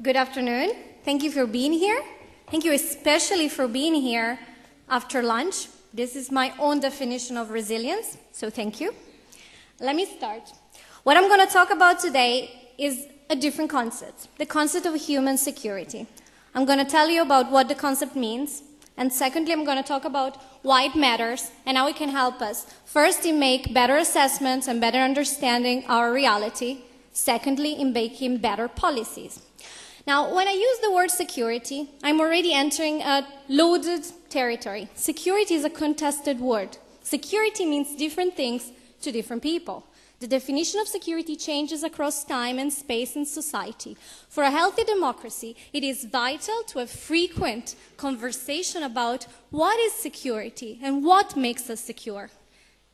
Good afternoon. Thank you for being here. Thank you especially for being here after lunch. This is my own definition of resilience, so thank you. Let me start. What I'm going to talk about today is a different concept, the concept of human security. I'm going to tell you about what the concept means, and secondly, I'm going to talk about why it matters and how it can help us, first, in make better assessments and better understanding our reality, secondly, in making better policies. Now, when I use the word security, I'm already entering a loaded territory. Security is a contested word. Security means different things to different people. The definition of security changes across time and space in society. For a healthy democracy, it is vital to have frequent conversation about what is security and what makes us secure.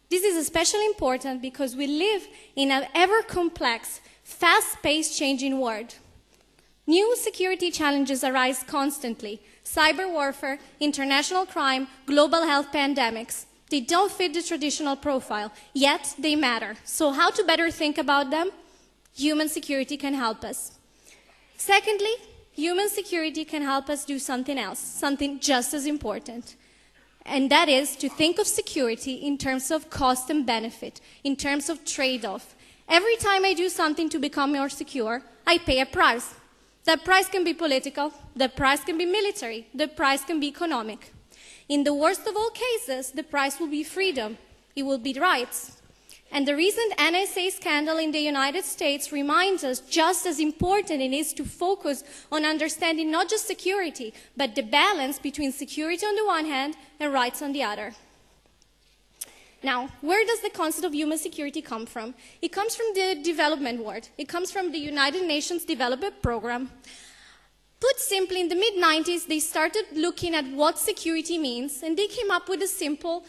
This is especially important because we live in an ever-complex, fast-paced changing world. New security challenges arise constantly. Cyber warfare, international crime, global health pandemics. They don't fit the traditional profile, yet they matter. So how to better think about them? Human security can help us. Secondly, human security can help us do something else, something just as important. And that is to think of security in terms of cost and benefit, in terms of trade-off. Every time I do something to become more secure, I pay a price. That price can be political, the price can be military, the price can be economic. In the worst of all cases, the price will be freedom, it will be rights. And the recent NSA scandal in the United States reminds us just as important it is to focus on understanding not just security, but the balance between security on the one hand and rights on the other. Now, where does the concept of human security come from? It comes from the development world. It comes from the United Nations Development Program. Put simply, in the mid-90s, they started looking at what security means, and they came up with a simple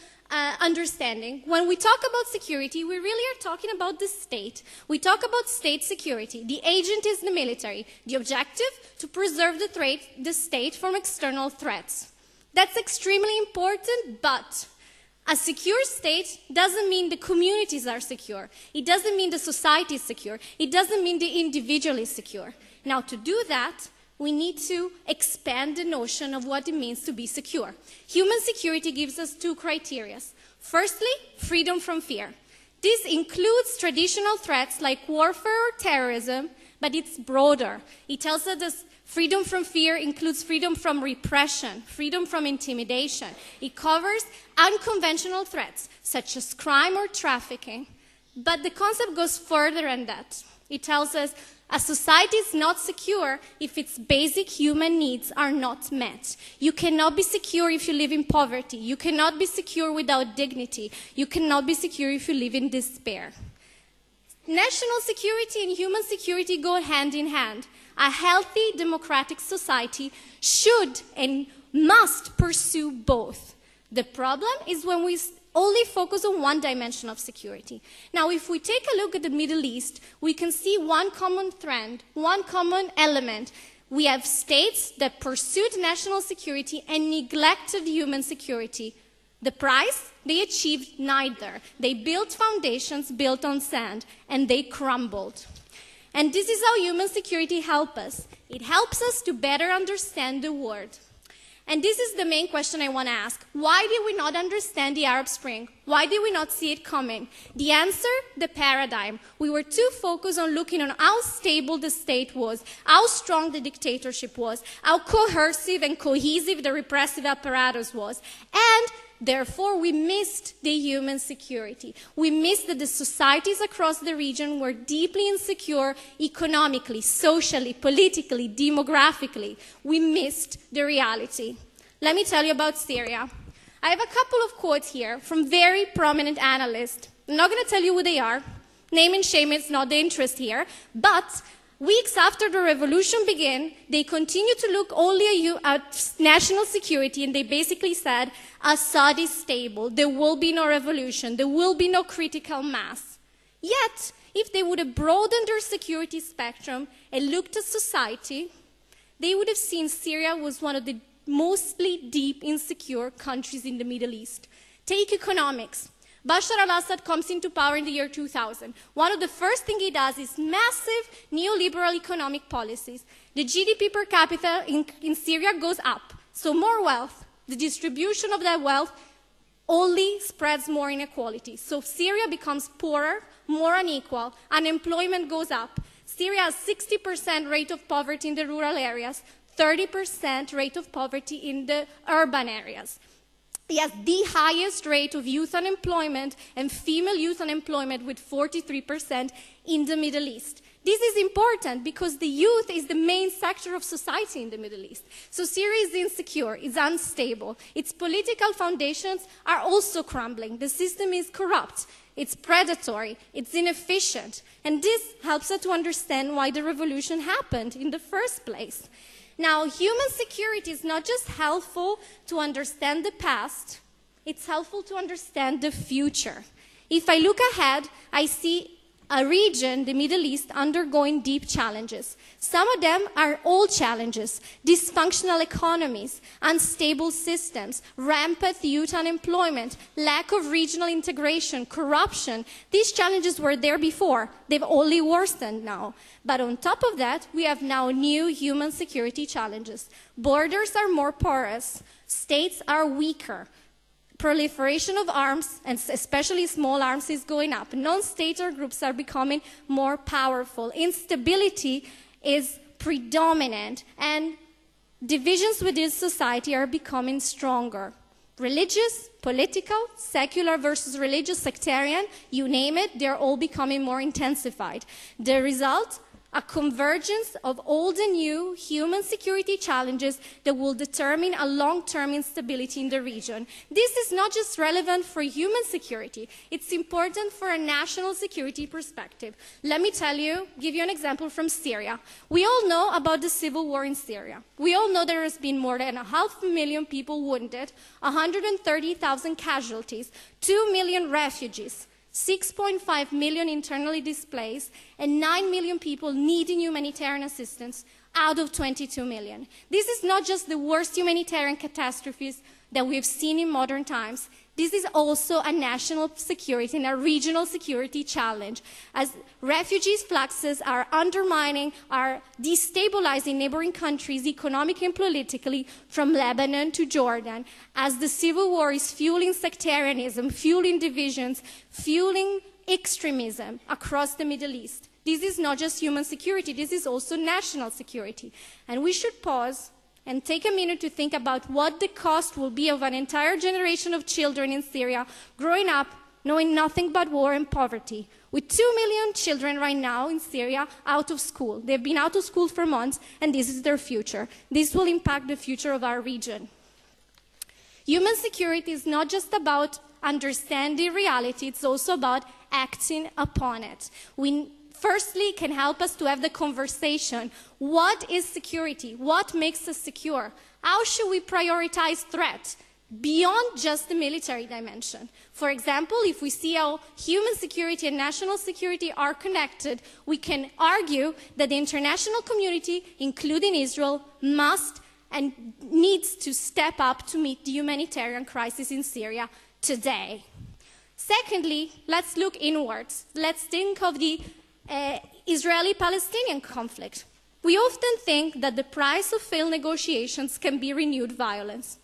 understanding. When we talk about security, we really are talking about the state. We talk about state security. The agent is the military. The objective, to preserve the state from external threats. That's extremely important, but a secure state doesn't mean the communities are secure. It doesn't mean the society is secure. It doesn't mean the individual is secure. Now, to do that, we need to expand the notion of what it means to be secure. Human security gives us two criteria. Firstly, freedom from fear. This includes traditional threats like warfare or terrorism, but it's broader. It tells us that freedom from fear includes freedom from repression, freedom from intimidation. It covers unconventional threats, such as crime or trafficking. But the concept goes further than that. It tells us a society is not secure if its basic human needs are not met. You cannot be secure if you live in poverty. You cannot be secure without dignity. You cannot be secure if you live in despair. National security and human security go hand in hand. A healthy democratic society should and must pursue both. The problem is when we only focus on one dimension of security. Now, if we take a look at the Middle East, we can see one common trend, one common element. We have states that pursued national security and neglected human security. The price? They achieved neither. They built foundations built on sand, and they crumbled. And this is how human security helps us. It helps us to better understand the world. And this is the main question I want to ask. Why did we not understand the Arab Spring? Why did we not see it coming? The answer, the paradigm. We were too focused on looking on how stable the state was, how strong the dictatorship was, how coercive and cohesive the repressive apparatus was. And therefore, we missed the human security. We missed that the societies across the region were deeply insecure economically, socially, politically, demographically. We missed the reality. Let me tell you about Syria. I have a couple of quotes here from very prominent analysts. I'm not going to tell you who they are. Name and shame is not the interest here. But weeks after the revolution began, they continued to look only at national security, and they basically said, Assad is stable, there will be no revolution, there will be no critical mass. Yet, if they would have broadened their security spectrum and looked at society, they would have seen Syria was one of the mostly deep insecure countries in the Middle East. Take economics. Bashar al-Assad comes into power in the year 2000. One of the first things he does is massive neoliberal economic policies. The GDP per capita in Syria goes up. So more wealth, the distribution of that wealth only spreads more inequality. So Syria becomes poorer, more unequal, unemployment goes up. Syria has 60% rate of poverty in the rural areas, 30% rate of poverty in the urban areas. He has the highest rate of youth unemployment and female youth unemployment with 43% in the Middle East. This is important because the youth is the main sector of society in the Middle East. So Syria is insecure, it's unstable. Its political foundations are also crumbling. The system is corrupt, it's predatory, it's inefficient. And this helps us to understand why the revolution happened in the first place. Now, human security is not just helpful to understand the past, it's helpful to understand the future. If I look ahead, I see a region, the Middle East, undergoing deep challenges. Some of them are old challenges: dysfunctional economies, unstable systems, rampant youth unemployment, lack of regional integration, corruption. These challenges were there before. They've only worsened now. But on top of that, we have now new human security challenges. Borders are more porous. States are weaker. Proliferation of arms, and especially small arms, is going up. Non-stater groups are becoming more powerful. Instability is predominant, and divisions within society are becoming stronger. Religious, political, secular versus religious, sectarian, you name it, they're all becoming more intensified. The result? A convergence of old and new human security challenges that will determine a long-term instability in the region. This is not just relevant for human security, it's important for a national security perspective. Let me give you an example from Syria. We all know about the civil war in Syria. We all know there has been more than 500,000 people wounded, 130,000 casualties, 2 million refugees, 6.5 million internally displaced, and 9 million people needing humanitarian assistance out of 22 million. This is not just the worst humanitarian catastrophes that we've seen in modern times. This is also a national security and a regional security challenge, as refugees fluxes are undermining, are destabilizing neighboring countries economically and politically, from Lebanon to Jordan, as the civil war is fueling sectarianism, fueling divisions, fueling extremism across the Middle East. This is not just human security, this is also national security. And we should pause and take a minute to think about what the cost will be of an entire generation of children in Syria growing up knowing nothing but war and poverty. With 2 million children right now in Syria out of school. They've been out of school for months, and this is their future. This will impact the future of our region. Human security is not just about understanding reality, it's also about acting upon it. We firstly can help us to have the conversation. What is security? What makes us secure? How should we prioritize threat beyond just the military dimension? For example, if we see how human security and national security are connected, we can argue that the international community, including Israel, must and needs to step up to meet the humanitarian crisis in Syria today. Secondly, let's look inwards. Let's think of the Israeli-Palestinian conflict. We often think that the price of failed negotiations can be renewed violence.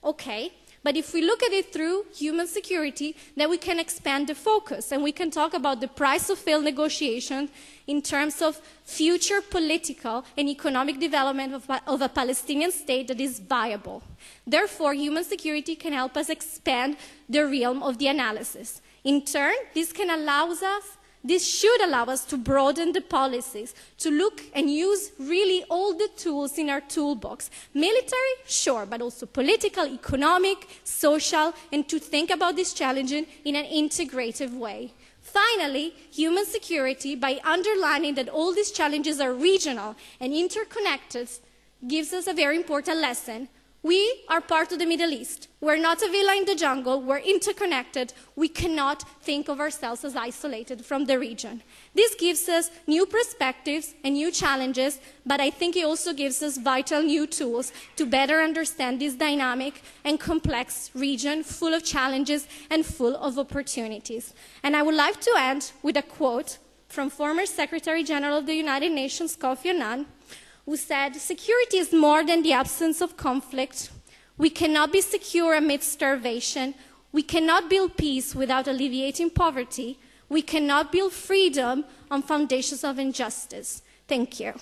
Okay, but if we look at it through human security, then we can expand the focus and we can talk about the price of failed negotiations in terms of future political and economic development of a Palestinian state that is viable. Therefore, human security can help us expand the realm of the analysis. In turn, this should allow us to broaden the policies, to look and use really all the tools in our toolbox. Military, sure, but also political, economic, social, and to think about this challenge in an integrative way. Finally, human security, by underlining that all these challenges are regional and interconnected, gives us a very important lesson. We are part of the Middle East. We're not a villa in the jungle. We're interconnected. We cannot think of ourselves as isolated from the region. This gives us new perspectives and new challenges, but I think it also gives us vital new tools to better understand this dynamic and complex region full of challenges and full of opportunities. And I would like to end with a quote from former Secretary General of the United Nations, Kofi Annan, who said, "Security is more than the absence of conflict. We cannot be secure amidst starvation. We cannot build peace without alleviating poverty. We cannot build freedom on foundations of injustice." Thank you.